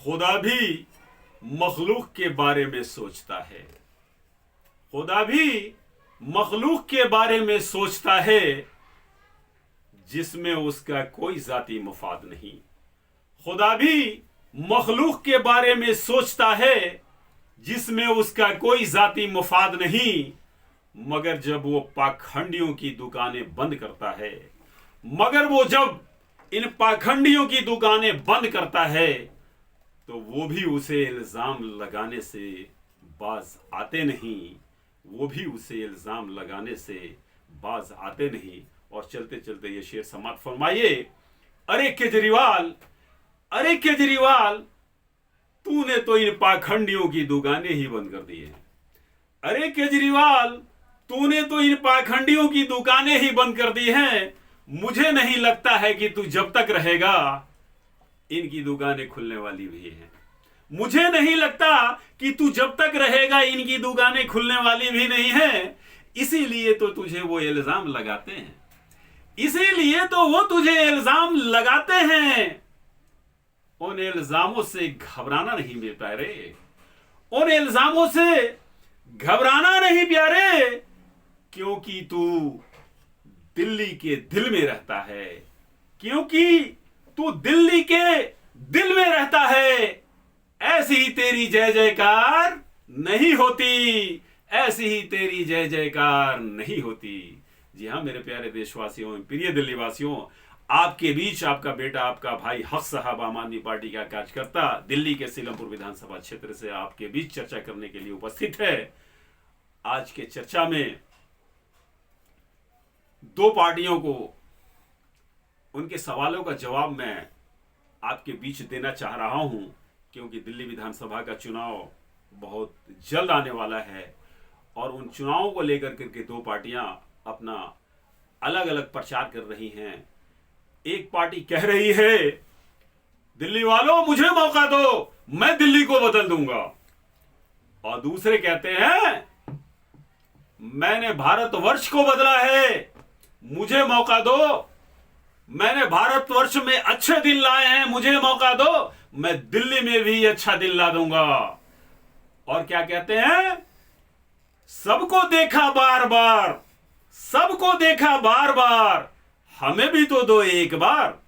खुदा भी मखलूक के बारे में सोचता है। खुदा भी मखलूक के बारे में सोचता है जिसमें उसका कोई जाती मफाद नहीं। खुदा भी मखलूक के बारे में सोचता है जिसमें उसका कोई जाती मफाद नहीं, मगर जब वो पाखंडियों की दुकानें बंद करता है, मगर वो जब इन पाखंडियों की दुकानें बंद करता है तो वो भी उसे इल्जाम लगाने से बाज आते नहीं, वो भी उसे इल्जाम लगाने से बाज आते नहीं। और चलते चलते ये शेर समाप्त फरमाइए, अरे केजरीवाल, अरे केजरीवाल, तूने तो इन पाखंडियों की दुकानें ही बंद कर दी हैं। अरे केजरीवाल, तूने तो इन पाखंडियों की दुकानें ही बंद कर दी हैं। मुझे नहीं लगता है कि तू जब तक रहेगा इनकी दुकानें खुलने वाली भी हैं। मुझे नहीं लगता कि तू जब तक रहेगा इनकी दुकानें खुलने वाली भी नहीं है। इसीलिए तो तुझे वो इल्जाम लगाते हैं, इसीलिए तो वो तुझे इल्जाम लगाते हैं। उन इल्जामों से घबराना नहीं मेरे प्यारे, उन इल्जामों से घबराना नहीं प्यारे, क्योंकि तू दिल्ली के दिल में रहता है, क्योंकि तू दिल्ली के दिल में रहता है। ऐसी ही तेरी जय जयकार नहीं होती, ऐसी ही तेरी जय जयकार नहीं होती। जी हां मेरे प्यारे देशवासियों, प्रिय दिल्ली वासियों, आपके बीच आपका बेटा, आपका भाई हक साहब, आम आदमी पार्टी का कार्यकर्ता, दिल्ली के सीलमपुर विधानसभा क्षेत्र से आपके बीच चर्चा करने के लिए उपस्थित है। आज के चर्चा में दो पार्टियों को उनके सवालों का जवाब मैं आपके बीच देना चाह रहा हूं, क्योंकि दिल्ली विधानसभा का चुनाव बहुत जल्द आने वाला है और उन चुनावों को लेकर के दो पार्टियां अपना अलग अलग प्रचार कर रही हैं। एक पार्टी कह रही है, दिल्ली वालों मुझे मौका दो, मैं दिल्ली को बदल दूंगा, और दूसरे कहते हैं, मैंने भारतवर्ष को बदला है, मुझे मौका दो, मैंने भारतवर्ष में अच्छे दिन लाए हैं, मुझे मौका दो, मैं दिल्ली में भी अच्छा दिन ला दूंगा। और क्या कहते हैं, सबको देखा बार बार, सबको देखा बार बार, हमें भी तो दो एक बार।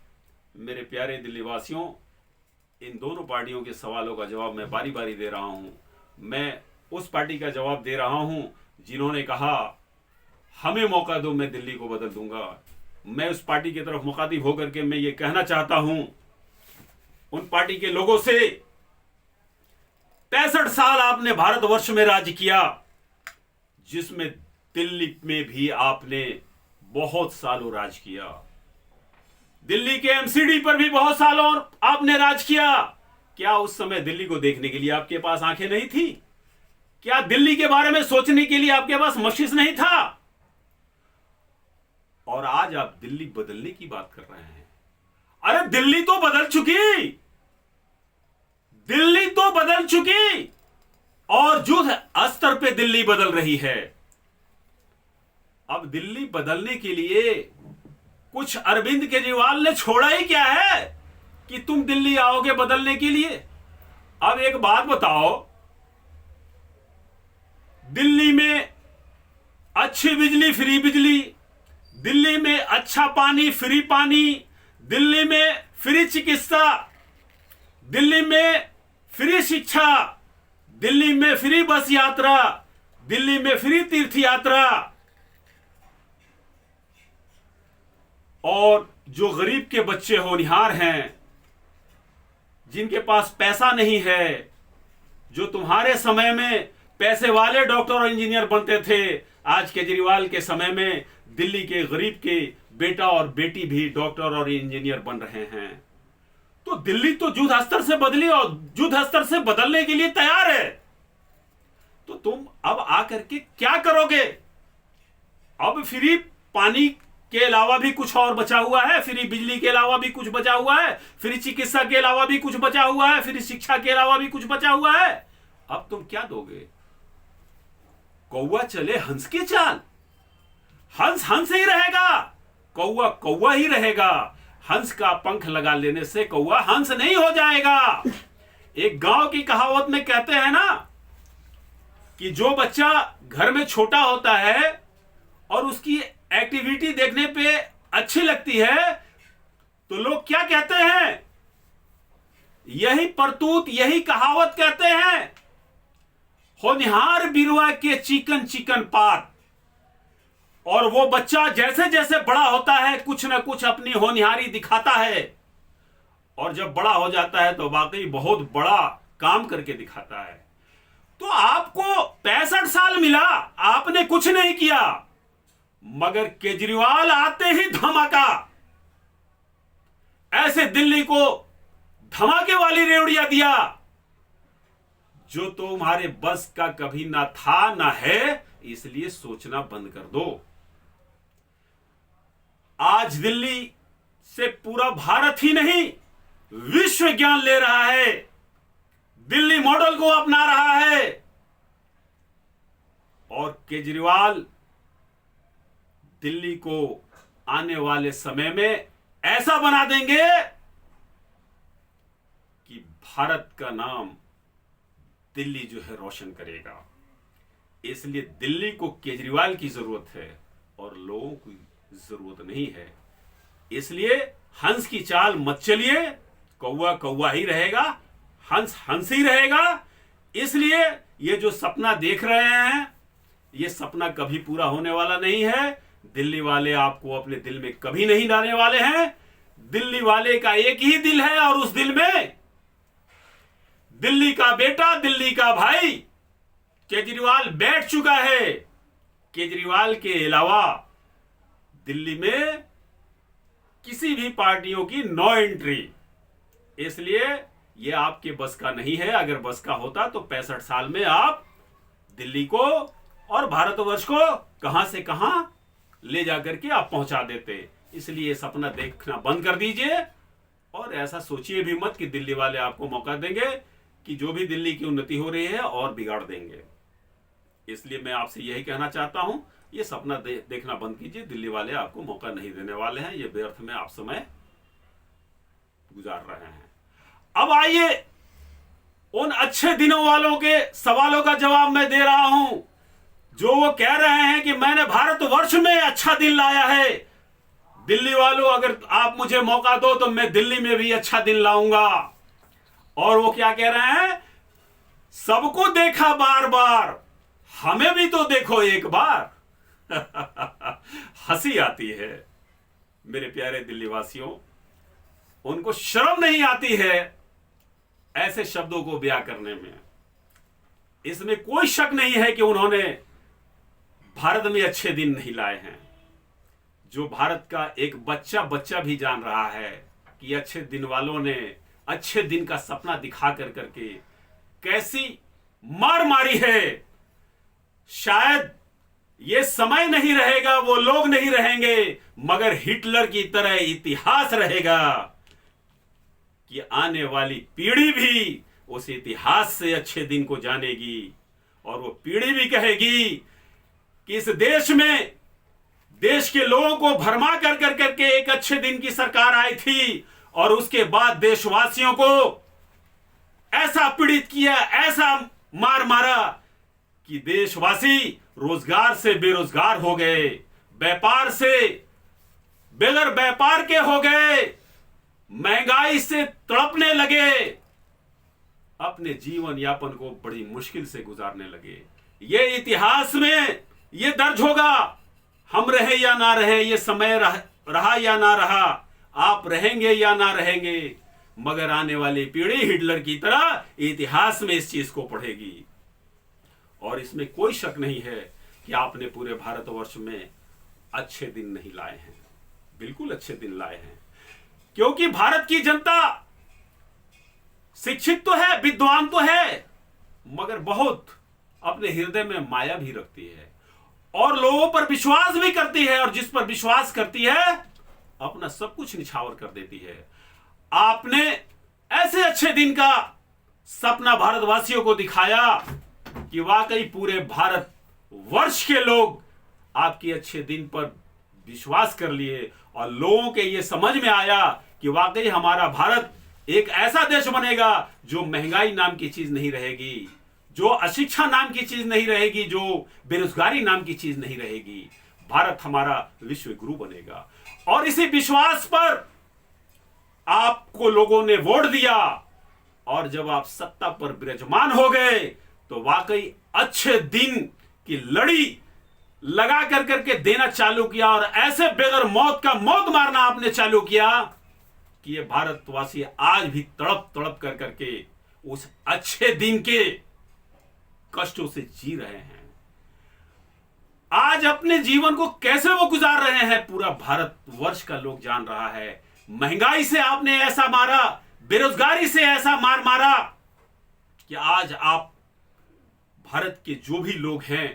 मेरे प्यारे दिल्ली वासियों, इन दोनों पार्टियों के सवालों का जवाब मैं बारी बारी दे रहा हूं। मैं उस पार्टी का जवाब दे रहा हूं जिन्होंने कहा हमें मौका दो, मैं दिल्ली को बदल दूंगा। मैं उस पार्टी की तरफ मुखातिब होकर के मैं ये कहना चाहता हूं उन पार्टी के लोगों से, 65 साल आपने भारतवर्ष में राज किया, जिसमें दिल्ली में भी आपने बहुत सालों राज किया, दिल्ली के एमसीडी पर भी बहुत सालों आपने राज किया। क्या उस समय दिल्ली को देखने के लिए आपके पास आंखें नहीं थी? क्या दिल्ली के बारे में सोचने के लिए आपके पास मस्तिष्क नहीं था? और आज आप दिल्ली बदलने की बात कर रहे हैं। अरे दिल्ली तो बदल चुकी, दिल्ली तो बदल चुकी, और युद्ध स्तर पे दिल्ली बदल रही है। अब दिल्ली बदलने के लिए कुछ अरविंद केजरीवाल ने छोड़ा ही क्या है कि तुम दिल्ली आओगे बदलने के लिए। अब एक बात बताओ, दिल्ली में अच्छी बिजली, फ्री बिजली, दिल्ली में अच्छा पानी, फ्री पानी, दिल्ली में फ्री चिकित्सा, दिल्ली में फ्री शिक्षा, दिल्ली में फ्री बस यात्रा, दिल्ली में फ्री तीर्थ यात्रा, और जो गरीब के बच्चे होनहार हैं, जिनके पास पैसा नहीं है, जो तुम्हारे समय में पैसे वाले डॉक्टर और इंजीनियर बनते थे, आज केजरीवाल के समय में दिल्ली के गरीब के बेटा और बेटी भी डॉक्टर और इंजीनियर बन रहे हैं। तो दिल्ली तो युद्ध स्तर से बदली और युद्ध स्तर से बदलने के लिए तैयार है। तो तुम अब आकर के क्या करोगे? अब फ्री पानी के अलावा भी कुछ और बचा हुआ है, फ्री बिजली के अलावा भी कुछ बचा हुआ है, फ्री चिकित्सा के अलावा भी कुछ बचा हुआ है, फ्री शिक्षा के अलावा भी कुछ बचा हुआ है। अब तुम क्या दोगे? कौवा चले हंस की चाल, हंस हंस ही रहेगा, कौवा कौवा ही रहेगा। हंस का पंख लगा लेने से कौवा हंस नहीं हो जाएगा। एक गांव की कहावत में कहते हैं ना कि जो बच्चा घर में छोटा होता है और उसकी एक्टिविटी देखने पे अच्छी लगती है तो लोग क्या कहते हैं, यही परतूत, यही कहावत कहते हैं, होनहार बिरुआ के चिकन चिकन पात। और वो बच्चा जैसे जैसे बड़ा होता है कुछ ना कुछ अपनी होनहारी दिखाता है और जब बड़ा हो जाता है तो वाकई बहुत बड़ा काम करके दिखाता है। तो आपको 65 साल मिला, आपने कुछ नहीं किया, मगर केजरीवाल आते ही धमाका, ऐसे दिल्ली को धमाके वाली रेवड़ियां दिया जो तुम्हारे बस का कभी ना था ना है, इसलिए सोचना बंद कर दो। आज दिल्ली से पूरा भारत ही नहीं विश्व ज्ञान ले रहा है, दिल्ली मॉडल को अपना रहा है। और केजरीवाल दिल्ली को आने वाले समय में ऐसा बना देंगे कि भारत का नाम दिल्ली जो है रोशन करेगा। इसलिए दिल्ली को केजरीवाल की जरूरत है और लोगों की जरूरत नहीं है। इसलिए हंस की चाल मत चलिए, कौवा कौवा ही रहेगा, हंस हंस ही रहेगा। इसलिए ये जो सपना देख रहे हैं ये सपना कभी पूरा होने वाला नहीं है। दिल्ली वाले आपको अपने दिल में कभी नहीं डालने वाले हैं। दिल्ली वाले का एक ही दिल है और उस दिल में दिल्ली का बेटा, दिल्ली का भाई केजरीवाल बैठ चुका है। केजरीवाल के अलावा दिल्ली में किसी भी पार्टियों की नो एंट्री। इसलिए यह आपके बस का नहीं है। अगर बस का होता तो 65 साल में आप दिल्ली को और भारतवर्ष को कहां से कहां ले जाकर के आप पहुंचा देते। इसलिए सपना देखना बंद कर दीजिए और ऐसा सोचिए भी मत कि दिल्ली वाले आपको मौका देंगे कि जो भी दिल्ली की उन्नति हो रही है और बिगाड़ देंगे। इसलिए मैं आपसे यही कहना चाहता हूं, ये सपना देखना बंद कीजिए। दिल्ली वाले आपको मौका नहीं देने वाले हैं। ये व्यर्थ में आप समय गुजार रहे हैं। अब आइए उन अच्छे दिनों वालों के सवालों का जवाब मैं दे रहा हूं जो वो कह रहे हैं कि मैंने भारतवर्ष में अच्छा दिन लाया है। दिल्ली वालों, अगर आप मुझे मौका दो तो मैं दिल्ली में भी अच्छा दिन लाऊंगा। और वो क्या कह रहे हैं, सबको देखा बार बार, हमें भी तो देखो एक बार। हंसी आती है मेरे प्यारे दिल्ली वासियों। उनको शर्म नहीं आती है ऐसे शब्दों को बयां करने में। इसमें कोई शक नहीं है कि उन्होंने भारत में अच्छे दिन नहीं लाए हैं। जो भारत का एक बच्चा बच्चा भी जान रहा है कि अच्छे दिन वालों ने अच्छे दिन का सपना दिखा कर करके कैसी मार मारी है। शायद ये समय नहीं रहेगा, वो लोग नहीं रहेंगे, मगर हिटलर की तरह इतिहास रहेगा कि आने वाली पीढ़ी भी उस इतिहास से अच्छे दिन को जानेगी। और वो पीढ़ी भी कहेगी कि इस देश में देश के लोगों को भरमा कर करके एक अच्छे दिन की सरकार आई थी और उसके बाद देशवासियों को ऐसा पीड़ित किया, ऐसा मार मारा कि देशवासी रोजगार से बेरोजगार हो गए, व्यापार से बगैर व्यापार के हो गए, महंगाई से तड़पने लगे, अपने जीवन यापन को बड़ी मुश्किल से गुजारने लगे। ये इतिहास में ये दर्ज होगा, हम रहे या ना रहे, ये समय रहा या ना रहा, आप रहेंगे या ना रहेंगे, मगर आने वाली पीढ़ी हिटलर की तरह इतिहास में इस चीज को पढ़ेगी। और इसमें कोई शक नहीं है कि आपने पूरे भारतवर्ष में अच्छे दिन नहीं लाए हैं, बिल्कुल अच्छे दिन लाए हैं। क्योंकि भारत की जनता शिक्षित तो है, विद्वान तो है, मगर बहुत अपने हृदय में माया भी रखती है और लोगों पर विश्वास भी करती है, और जिस पर विश्वास करती है अपना सब कुछ निछावर कर देती है। आपने ऐसे अच्छे दिन का सपना भारतवासियों को दिखाया कि वाकई पूरे भारत वर्ष के लोग आपके अच्छे दिन पर विश्वास कर लिए और लोगों के ये समझ में आया कि वाकई हमारा भारत एक ऐसा देश बनेगा जो महंगाई नाम की चीज नहीं रहेगी, जो अशिक्षा नाम की चीज नहीं रहेगी, जो बेरोजगारी नाम की चीज नहीं रहेगी। भारत हमारा विश्व गुरु बनेगा। और इसी विश्वास पर आपको लोगों ने वोट दिया, और जब आप सत्ता पर विराजमान हो गए तो वाकई अच्छे दिन की लड़ी लगा कर करके देना चालू किया, और ऐसे बगैर मौत का मौत मारना आपने चालू किया कि ये भारतवासी आज भी तड़प तड़प कर करके उस अच्छे दिन के कष्टों से जी रहे हैं। आज अपने जीवन को कैसे वो गुजार रहे हैं पूरा भारतवर्ष का लोग जान रहा है। महंगाई से आपने ऐसा मारा, बेरोजगारी से ऐसा मार मारा कि आज आप भारत के जो भी लोग हैं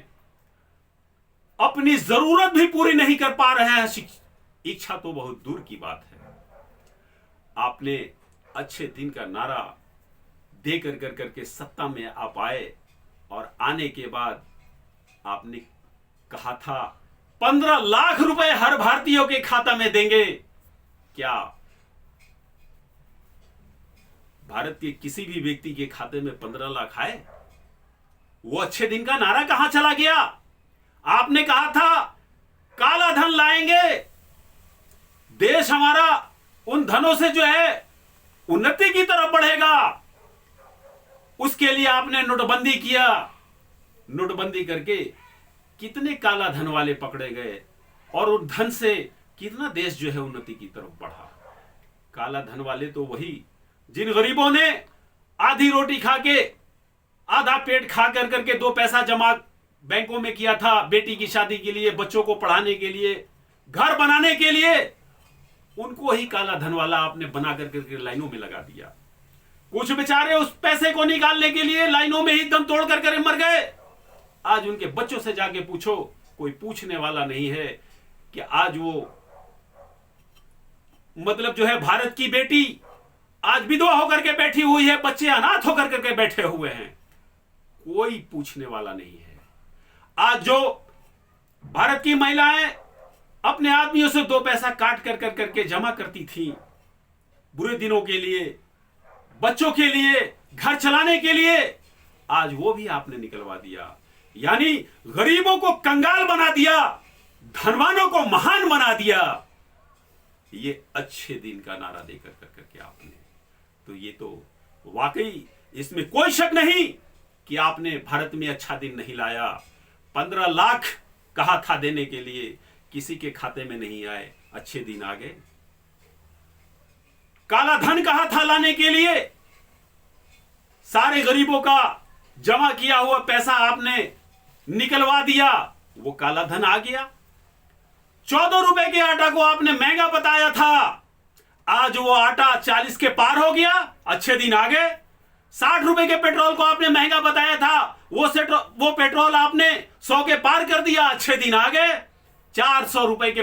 अपनी जरूरत भी पूरी नहीं कर पा रहे हैं। इच्छा तो बहुत दूर की बात है। आपने अच्छे दिन का नारा दे कर करके सत्ता में आप आए, और आने के बाद आपने कहा था 15 लाख रुपए हर भारतीयों के खाता में देंगे। क्या भारत के किसी भी व्यक्ति के खाते में 15 लाख आए? वो अच्छे दिन का नारा कहां चला गया? आपने कहा था काला धन लाएंगे, देश हमारा उन धनों से जो है उन्नति की तरफ बढ़ेगा। उसके लिए आपने नोटबंदी किया। नोटबंदी करके कितने काला धन वाले पकड़े गए, और उस धन से कितना देश जो है उन्नति की तरफ बढ़ा। काला धन वाले तो वही जिन गरीबों ने आधी रोटी खा के, आधा पेट खा कर करके 2 पैसा जमा बैंकों में किया था बेटी की शादी के लिए, बच्चों को पढ़ाने के लिए, घर बनाने के लिए, उनको ही काला धन वाला आपने बना करके लाइनों में लगा दिया। कुछ बेचारे उस पैसे को निकालने के लिए लाइनों में ही दम तोड़ करके मर गए। आज उनके बच्चों से जाके पूछो, कोई पूछने वाला नहीं है कि आज वो मतलब जो है भारत की बेटी आज विधवा होकर के बैठी हुई है, बच्चे अनाथ होकर करके बैठे हुए हैं, कोई पूछने वाला नहीं है। आज जो भारत की महिलाएं अपने आदमियों से 2 पैसा काट कर करके जमा करती थी बुरे दिनों के लिए, बच्चों के लिए, घर चलाने के लिए, आज वो भी आपने निकलवा दिया। यानी गरीबों को कंगाल बना दिया, धनवानों को महान बना दिया। ये अच्छे दिन का नारा देकर करके आपने, तो ये तो वाकई इसमें कोई शक नहीं कि आपने भारत में अच्छा दिन नहीं लाया। 15 लाख कहा था देने के लिए, किसी के खाते में नहीं आए, अच्छे दिन आ गए। काला धन कहा था लाने के लिए, सारे गरीबों का जमा किया हुआ पैसा आपने निकलवा दिया, वो काला धन आ गया। 14 रुपए के आटा को आपने महंगा बताया था, आज वो आटा 40 के पार हो गया, अच्छे दिन आ गए। 60 रुपए के पेट्रोल को आपने महंगा बताया था, वो पेट्रोल आपने 100 के पार कर दिया, अच्छे दिन आ गए। 400 रुपए के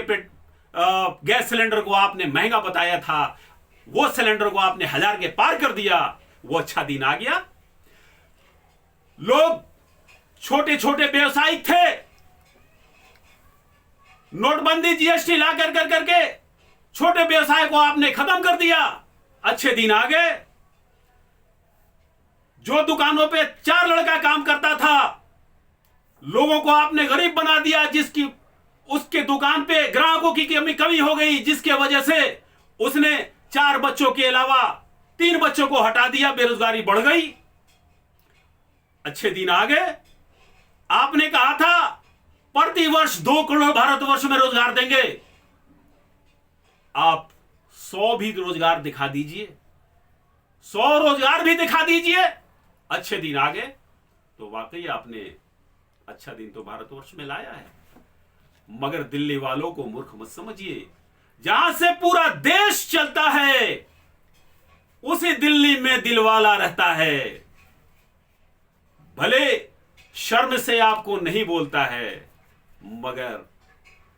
गैस सिलेंडर को आपने महंगा बताया था, वो सिलेंडर को आपने 1000 के पार कर दिया, वो अच्छा दिन आ गया। लोग छोटे छोटे व्यवसायिक थे, नोटबंदी जीएसटी ला कर करके छोटे व्यवसाय को आपने खत्म कर दिया, अच्छे दिन आ गए। जो दुकानों पे 4 लड़का काम करता था, लोगों को आपने गरीब बना दिया, जिसकी उसके दुकान पे ग्राहकों की कमी हो गई, जिसके वजह से उसने 4 बच्चों के अलावा 3 बच्चों को हटा दिया, बेरोजगारी बढ़ गई, अच्छे दिन आ गए। आपने कहा था प्रति वर्ष 2 करोड़ भारतवर्ष में रोजगार देंगे, आप 100 भी रोजगार दिखा दीजिए, 100 रोजगार भी दिखा दीजिए, अच्छे दिन आ गए। तो वाकई आपने अच्छा दिन तो भारतवर्ष में लाया है। मगर दिल्ली वालों को मूर्ख मत समझिए, जहां से पूरा देश चलता है उसी दिल्ली में दिलवाला रहता है। भले शर्म से आपको नहीं बोलता है, मगर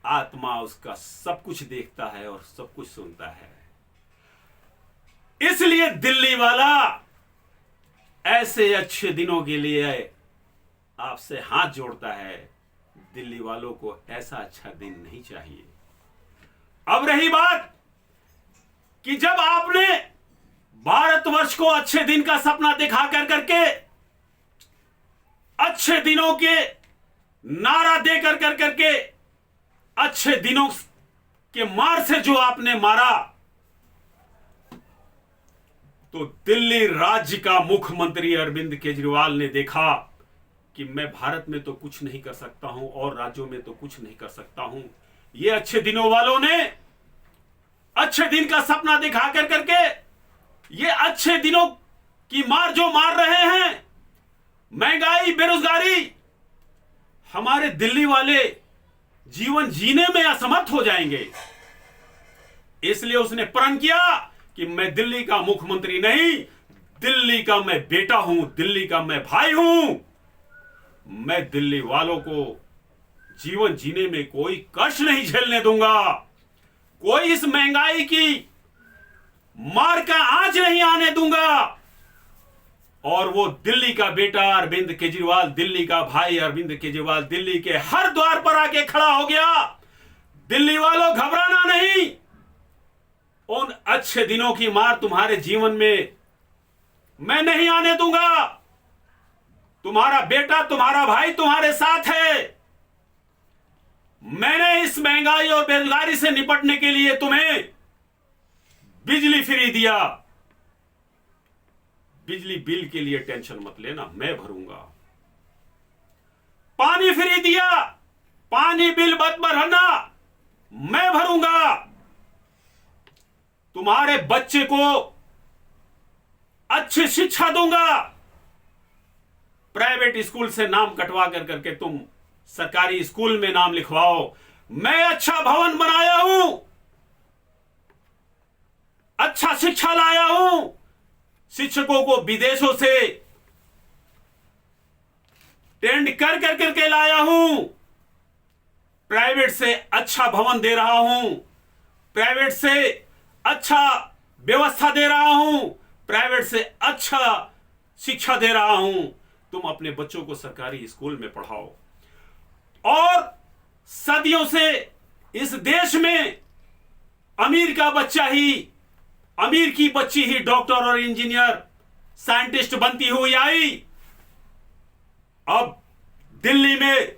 आत्मा उसका सब कुछ देखता है और सब कुछ सुनता है। इसलिए दिल्ली वाला ऐसे अच्छे दिनों के लिए आपसे हाथ जोड़ता है। दिल्ली वालों को ऐसा अच्छा दिन नहीं चाहिए। अब रही बात कि जब आपने भारतवर्ष को अच्छे दिन का सपना दिखा कर करके, अच्छे दिनों के नारा दे कर करके, अच्छे दिनों के मार से जो आपने मारा, तो दिल्ली राज्य का मुख्यमंत्री अरविंद केजरीवाल ने देखा कि मैं भारत में तो कुछ नहीं कर सकता हूं और राज्यों में तो कुछ नहीं कर सकता हूं। ये अच्छे दिनों वालों ने अच्छे दिन का सपना दिखा कर करके, ये अच्छे दिनों की मार जो मार रहे हैं, महंगाई, बेरोजगारी, हमारे दिल्ली वाले जीवन जीने में असमर्थ हो जाएंगे। इसलिए उसने प्रण किया कि मैं दिल्ली का मुख्यमंत्री नहीं, दिल्ली का मैं बेटा हूं, दिल्ली का मैं भाई हूं। मैं दिल्ली वालों को जीवन जीने में कोई कष्ट नहीं झेलने दूंगा, कोई इस महंगाई की मार का आंच नहीं आने दूंगा। और वो दिल्ली का बेटा अरविंद केजरीवाल, दिल्ली का भाई अरविंद केजरीवाल दिल्ली के हर द्वार पर आके खड़ा हो गया। दिल्ली वालों, घबराना नहीं, उन अच्छे दिनों की मार तुम्हारे जीवन में मैं नहीं आने दूंगा। तुम्हारा बेटा, तुम्हारा भाई तुम्हारे साथ है। मैंने इस महंगाई और बेरोजगारी से निपटने के लिए तुम्हें बिजली फ्री दिया। बिजली बिल के लिए टेंशन मत लेना, मैं भरूंगा। पानी फ्री दिया, पानी बिल मत भरना, मैं भरूंगा। तुम्हारे बच्चे को अच्छी शिक्षा दूंगा। प्राइवेट स्कूल से नाम कटवा कर करके तुम सरकारी स्कूल में नाम लिखवाओ। मैं अच्छा भवन बनाया हूं, अच्छा शिक्षा लाया हूं, शिक्षकों को विदेशों से टेंड कर कर करके लाया हूं। प्राइवेट से अच्छा भवन दे रहा हूं, प्राइवेट से अच्छा व्यवस्था दे रहा हूं, प्राइवेट से अच्छा शिक्षा दे रहा हूं। तुम अपने बच्चों को सरकारी स्कूल में पढ़ाओ। और सदियों से इस देश में अमीर का बच्चा ही, अमीर की बच्ची ही डॉक्टर और इंजीनियर, साइंटिस्ट बनती हुई आई। अब दिल्ली में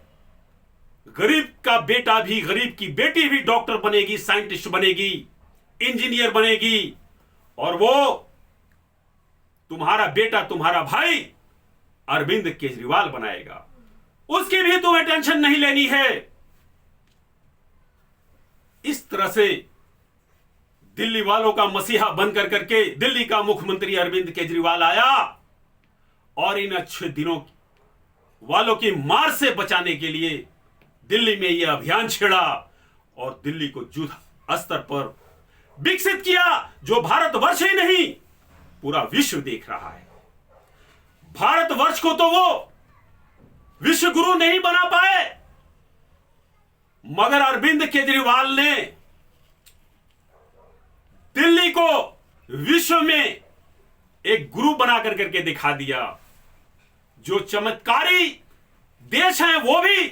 गरीब का बेटा भी, गरीब की बेटी भी डॉक्टर बनेगी, साइंटिस्ट बनेगी, इंजीनियर बनेगी। और वो तुम्हारा बेटा, तुम्हारा भाई अरविंद केजरीवाल बनाएगा। उसकी भी तुम्हें टेंशन नहीं लेनी है। इस तरह से दिल्ली वालों का मसीहा बनकर करके दिल्ली का मुख्यमंत्री अरविंद केजरीवाल आया और इन अच्छे दिनों वालों की मार से बचाने के लिए दिल्ली में यह अभियान छेड़ा और दिल्ली को युद्ध स्तर पर विकसित किया, जो भारतवर्ष ही नहीं पूरा विश्व देख रहा है। भारतवर्ष को तो वो विश्व गुरु नहीं बना पाए, मगर अरविंद केजरीवाल ने दिल्ली को विश्व में एक गुरु बनाकर करके दिखा दिया। जो चमत्कारी देश हैं वो भी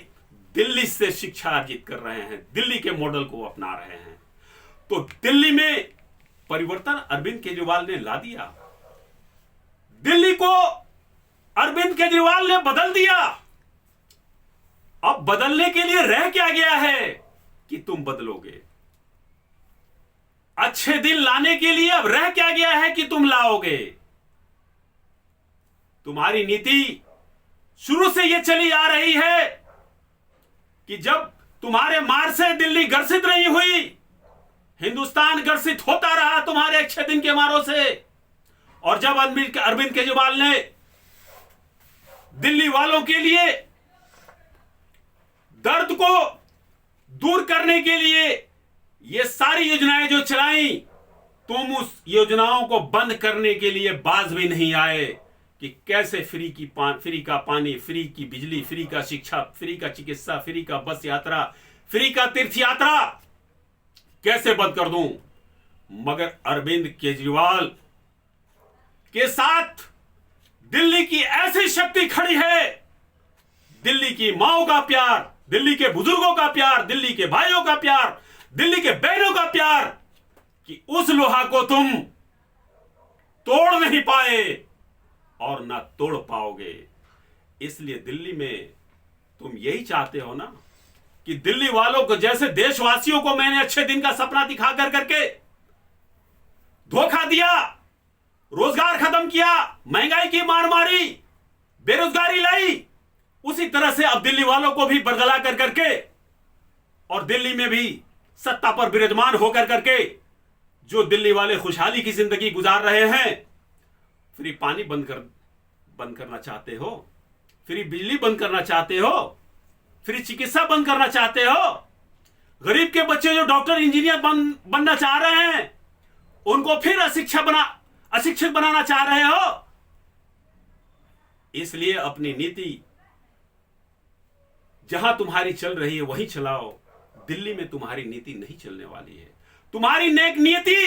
दिल्ली से शिक्षा अर्जित कर रहे हैं, दिल्ली के मॉडल को अपना रहे हैं। तो दिल्ली में परिवर्तन अरविंद केजरीवाल ने ला दिया। दिल्ली को अरविंद केजरीवाल ने बदल दिया। अब बदलने के लिए रह क्या गया है कि तुम बदलोगे। अच्छे दिन लाने के लिए अब रह क्या गया है कि तुम लाओगे। तुम्हारी नीति शुरू से यह चली आ रही है कि जब तुम्हारे मार से दिल्ली ग्रसित नहीं हुई, हिंदुस्तान ग्रसित होता रहा तुम्हारे अच्छे दिन के मारों से। और जब अरविंद केजरीवाल ने दिल्ली वालों के लिए दर्द को दूर करने के लिए ये सारी योजनाएं जो चलाई, तुम उस योजनाओं को बंद करने के लिए बाज भी नहीं आए कि कैसे फ्री का पानी, फ्री की बिजली, फ्री का शिक्षा, फ्री का चिकित्सा, फ्री का बस यात्रा, फ्री का तीर्थ यात्रा कैसे बंद कर दूं। मगर अरविंद केजरीवाल के साथ दिल्ली की ऐसी शक्ति खड़ी है, दिल्ली की माओं का प्यार, दिल्ली के बुजुर्गों का प्यार, दिल्ली के भाइयों का प्यार, दिल्ली के बहनों का प्यार, कि उस लोहा को तुम तोड़ नहीं पाए और ना तोड़ पाओगे। इसलिए दिल्ली में तुम यही चाहते हो ना कि दिल्ली वालों को, जैसे देशवासियों को मैंने अच्छे दिन का सपना दिखा कर करके धोखा दिया, रोजगार खत्म किया, महंगाई की मार मारी, बेरोजगारी लाई, उसी तरह से अब दिल्ली वालों को भी बरगला कर करके और दिल्ली में भी सत्ता पर विराजमान होकर करके जो दिल्ली वाले खुशहाली की जिंदगी गुजार रहे हैं, फ्री पानी बंद करना चाहते हो, फ्री बिजली बंद करना चाहते हो, फ्री चिकित्सा बंद करना चाहते हो, गरीब के बच्चे जो डॉक्टर इंजीनियर बनना चाह रहे हैं उनको फिर अशिक्षित बनाना चाह रहे हो। इसलिए अपनी नीति जहां तुम्हारी चल रही है वहीं चलाओ। दिल्ली में तुम्हारी नीति नहीं चलने वाली है। तुम्हारी नेक नीति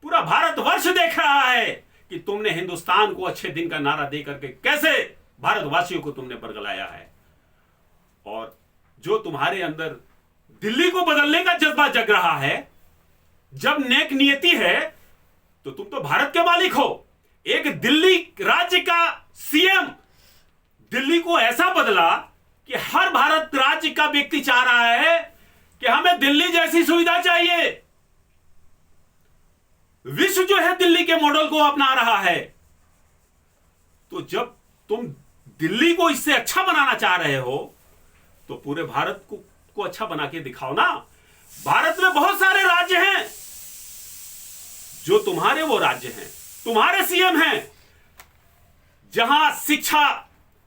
पूरा भारतवर्ष देख रहा है कि तुमने हिंदुस्तान को अच्छे दिन का नारा दे करके कैसे भारतवासियों को तुमने बरगलाया है। और जो तुम्हारे अंदर दिल्ली को बदलने का जज्बा जग रहा है, जब नेक नियति है तो तुम तो भारत के मालिक हो। एक दिल्ली राज्य का सीएम दिल्ली को ऐसा बदला कि हर भारत राज्य का व्यक्ति चाह रहा है कि हमें दिल्ली जैसी सुविधा चाहिए। विश्व जो है दिल्ली के मॉडल को अपना रहा है। तो जब तुम दिल्ली को इससे अच्छा बनाना चाह रहे हो तो पूरे भारत को अच्छा बना के दिखाओ ना। भारत में बहुत सारे राज्य हैं जो तुम्हारे वो राज्य हैं, तुम्हारे सीएम हैं, जहां शिक्षा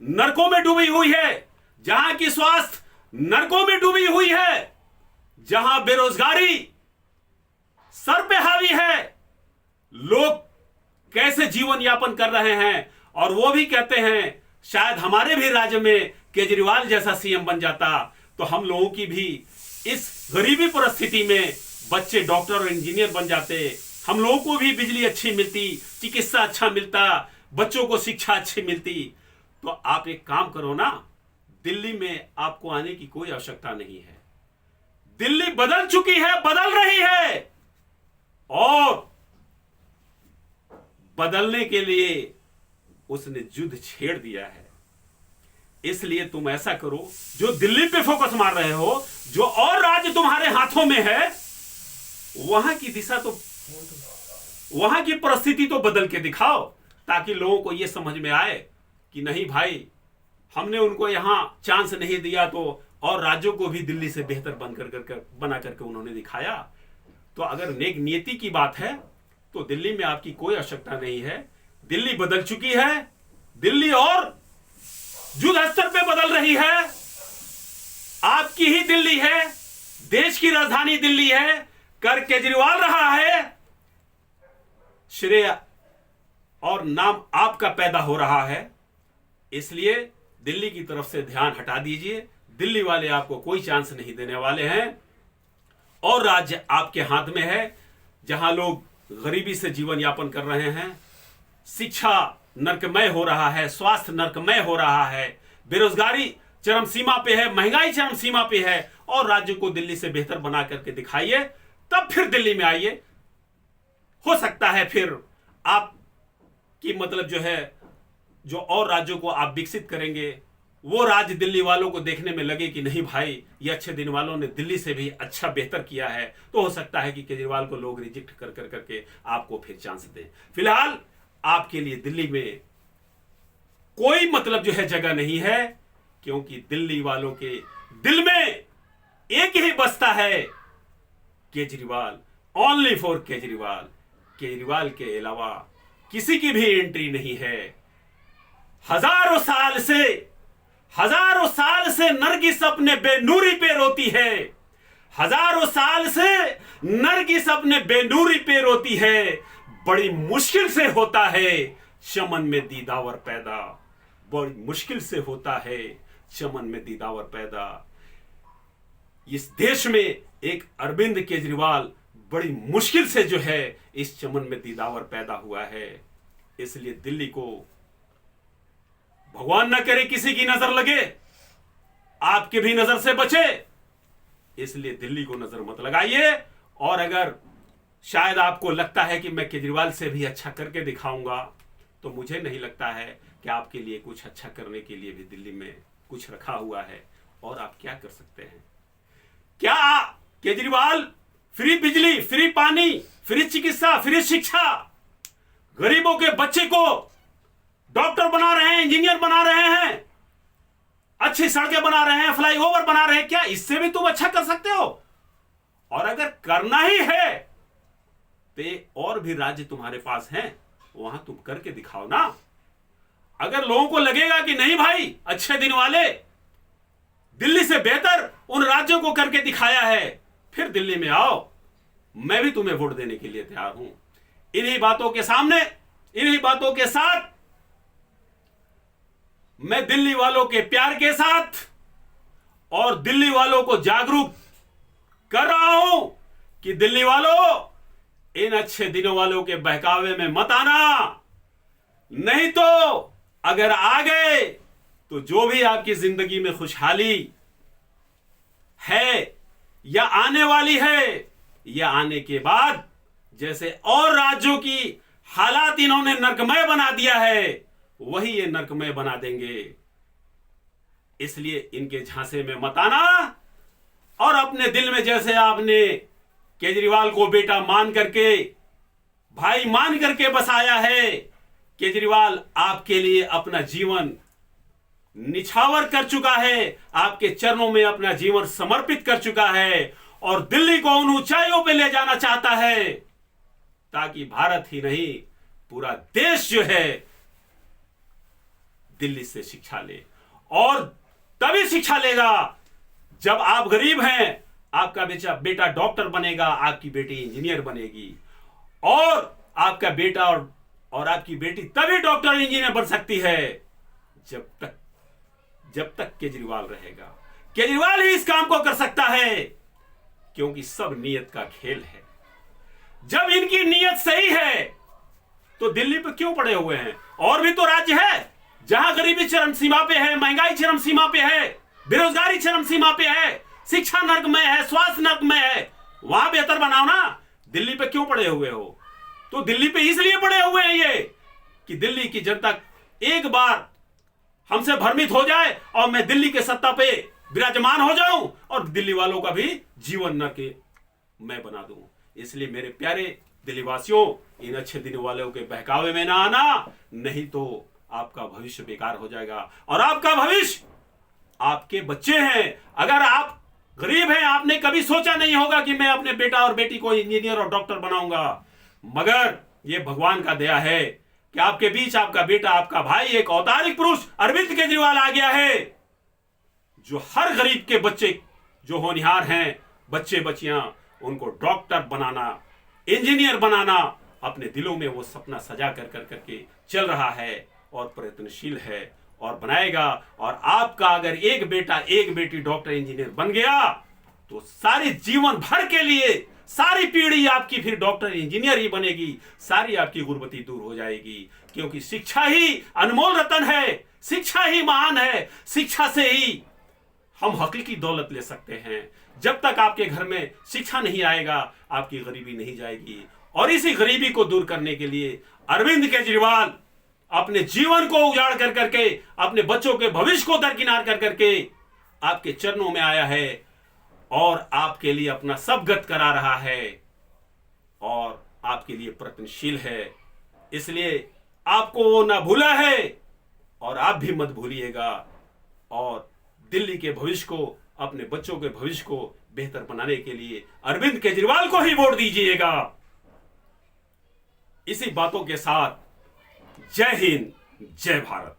नरकों में डूबी हुई है, जहां की स्वास्थ्य नरकों में डूबी हुई है, जहां बेरोजगारी सर पे हावी है, लोग कैसे जीवन यापन कर रहे हैं। और वो भी कहते हैं शायद हमारे भी राज्य में केजरीवाल जैसा सीएम बन जाता तो हम लोगों की भी इस गरीबी परिस्थिति में बच्चे डॉक्टर और इंजीनियर बन जाते, हम लोगों को भी बिजली अच्छी मिलती, चिकित्सा अच्छा मिलता, बच्चों को शिक्षा अच्छी मिलती। तो आप एक काम करो ना, दिल्ली में आपको आने की कोई आवश्यकता नहीं है। दिल्ली बदल चुकी है, बदल रही है और बदलने के लिए उसने युद्ध छेड़ दिया है। इसलिए तुम ऐसा करो, जो दिल्ली पे फोकस मार रहे हो, जो और राज्य तुम्हारे हाथों में है, वहां की दिशा तो, वहां की परिस्थिति तो बदल के दिखाओ, ताकि लोगों को यह समझ में आए कि नहीं भाई, हमने उनको यहां चांस नहीं दिया तो और राज्यों को भी दिल्ली से बेहतर बना करके उन्होंने दिखाया। तो अगर नेक नियति की बात है तो दिल्ली में आपकी कोई आवश्यकता नहीं है। दिल्ली बदल चुकी है, दिल्ली और युद्ध स्तर पे बदल रही है। आपकी ही दिल्ली है, देश की राजधानी दिल्ली है, कर केजरीवाल रहा है, श्रेय और नाम आपका पैदा हो रहा है। इसलिए दिल्ली की तरफ से ध्यान हटा दीजिए। दिल्ली वाले आपको कोई चांस नहीं देने वाले हैं और राज्य आपके हाथ में है, जहां लोग गरीबी से जीवन यापन कर रहे हैं, शिक्षा नरकमय हो रहा है, स्वास्थ्य नरकमय हो रहा है, बेरोजगारी चरम सीमा पे है, महंगाई चरम सीमा पे है, और राज्य को दिल्ली से बेहतर बना करके दिखाइए, तब फिर दिल्ली में आइए। हो सकता है फिर आप की मतलब जो है, जो और राज्यों को आप विकसित करेंगे, वो राज्य दिल्ली वालों को देखने में लगे कि नहीं भाई, ये अच्छे दिन वालों ने दिल्ली से भी अच्छा बेहतर किया है, तो हो सकता है कि केजरीवाल को लोग रिजेक्ट कर करके आपको फिर चांस दें। फिलहाल आपके लिए दिल्ली में कोई मतलब जो है जगह नहीं है, क्योंकि दिल्ली वालों के दिल में एक ही बसता है, केजरीवाल, ओनली फॉर केजरीवाल। केजरीवाल के अलावा किसी की भी एंट्री नहीं है। हजारों साल से नरगिस अपने बेनूरी पे रोती है, हजारों साल से नरगिस अपने बेनूरी पे रोती है। बड़ी मुश्किल से होता है चमन में दीदावर पैदा, बड़ी मुश्किल से होता है चमन में दीदावर पैदा। इस देश में एक अरविंद केजरीवाल बड़ी मुश्किल से जो है इस चमन में दीदावर पैदा हुआ है। इसलिए दिल्ली को भगवान ना करे किसी की नजर लगे, आपके भी नजर से बचे, इसलिए दिल्ली को नजर मत लगाइए। और अगर शायद आपको लगता है कि मैं केजरीवाल से भी अच्छा करके दिखाऊंगा, तो मुझे नहीं लगता है कि आपके लिए कुछ अच्छा करने के लिए भी दिल्ली में कुछ रखा हुआ है। और आप क्या कर सकते हैं? क्या केजरीवाल फ्री बिजली, फ्री पानी, फ्री चिकित्सा, फ्री शिक्षा, गरीबों के बच्चे को डॉक्टर बना रहे हैं, इंजीनियर बना रहे हैं, अच्छी सड़कें बना रहे हैं, फ्लाईओवर बना रहे हैं, क्या इससे भी तुम अच्छा कर सकते हो? और अगर करना ही है तो और भी राज्य तुम्हारे पास हैं, वहां तुम करके दिखाओ ना। अगर लोगों को लगेगा कि नहीं भाई, अच्छे दिन वाले दिल्ली से बेहतर उन राज्यों को करके दिखाया है, फिर दिल्ली में आओ, मैं भी तुम्हें वोट देने के लिए तैयार हूं। इन्हीं बातों के सामने, इन्हीं बातों के साथ मैं दिल्ली वालों के प्यार के साथ और दिल्ली वालों को जागरूक कर रहा हूं कि दिल्ली वालों, इन अच्छे दिनों वालों के बहकावे में मत आना, नहीं तो अगर आ गए तो जो भी आपकी जिंदगी में खुशहाली है या आने वाली है, या आने के बाद जैसे और राज्यों की हालात इन्होंने नरकमय बना दिया है, वही ये नरकमय बना देंगे। इसलिए इनके झांसे में मत आना। और अपने दिल में जैसे आपने केजरीवाल को बेटा मान करके, भाई मान करके बसाया है, केजरीवाल आपके लिए अपना जीवन निछावर कर चुका है, आपके चरणों में अपना जीवन समर्पित कर चुका है और दिल्ली को उन ऊंचाइयों पे ले जाना चाहता है, ताकि भारत ही नहीं पूरा देश जो है दिल्ली से शिक्षा ले। और तभी शिक्षा लेगा जब आप गरीब हैं, आपका बेटा डॉक्टर बनेगा, आपकी बेटी इंजीनियर बनेगी, और आपका बेटा और आपकी बेटी तभी डॉक्टर इंजीनियर बन सकती है जब तक केजरीवाल रहेगा। केजरीवाल ही इस काम को कर सकता है, क्योंकि सब नीयत का खेल है। जब इनकी नीयत सही है तो दिल्ली पे क्यों पड़े हुए हैं? और भी तो राज्य है जहां गरीबी चरम सीमा पे है, महंगाई चरम सीमा पे है, बेरोजगारी चरम सीमा पे है, शिक्षा नर्क में है, स्वास्थ्य नर्क में है, वहां बेहतर बनाओ ना। दिल्ली पे क्यों पड़े हुए हो? तो दिल्ली पे इसलिए पड़े हुए हैं ये कि दिल्ली की जनता एक बार हमसे भ्रमित हो जाए और मैं दिल्ली के सत्ता पे विराजमान हो जाऊं और दिल्ली वालों का भी जीवन नर्क मैं बना दूं। इसलिए मेरे प्यारे दिल्ली वासियों, इन अच्छे दिन वालों के बहकावे में ना आना, नहीं तो आपका भविष्य बेकार हो जाएगा। और आपका भविष्य आपके बच्चे हैं। अगर आप गरीब हैं, आपने कभी सोचा नहीं होगा कि मैं अपने बेटा और बेटी को इंजीनियर और डॉक्टर बनाऊंगा, मगर ये भगवान का दया है कि आपके बीच आपका बेटा, आपका भाई, एक औदारिक पुरुष अरविंद केजरीवाल आ गया है, जो हर गरीब के बच्चे जो होनहार हैं, बच्चे बच्चियां, उनको डॉक्टर बनाना, इंजीनियर बनाना, अपने दिलों में वो सपना सजा कर करके चल रहा है और प्रयत्नशील है और बनाएगा। और आपका अगर एक बेटा एक बेटी डॉक्टर इंजीनियर बन गया तो सारे जीवन भर के लिए सारी पीढ़ी आपकी फिर डॉक्टर इंजीनियर ही बनेगी, सारी आपकी गुर्बती दूर हो जाएगी, क्योंकि शिक्षा ही अनमोल रतन है, शिक्षा ही महान है। शिक्षा से ही हम हकीकी दौलत ले सकते हैं। जब तक आपके घर में शिक्षा नहीं आएगा, आपकी गरीबी नहीं जाएगी। और इसी गरीबी को दूर करने के लिए अरविंद केजरीवाल अपने जीवन को उजाड़ कर करके, अपने बच्चों के भविष्य को दरकिनार कर करके आपके चरणों में आया है और आपके लिए अपना सब गत करा रहा है और आपके लिए प्रयत्नशील है। इसलिए आपको वो ना भूला है और आप भी मत भूलिएगा। और दिल्ली के भविष्य को, अपने बच्चों के भविष्य को बेहतर बनाने के लिए अरविंद केजरीवाल को ही वोट दीजिएगा। इसी बातों के साथ जय हिंद, जय भारत।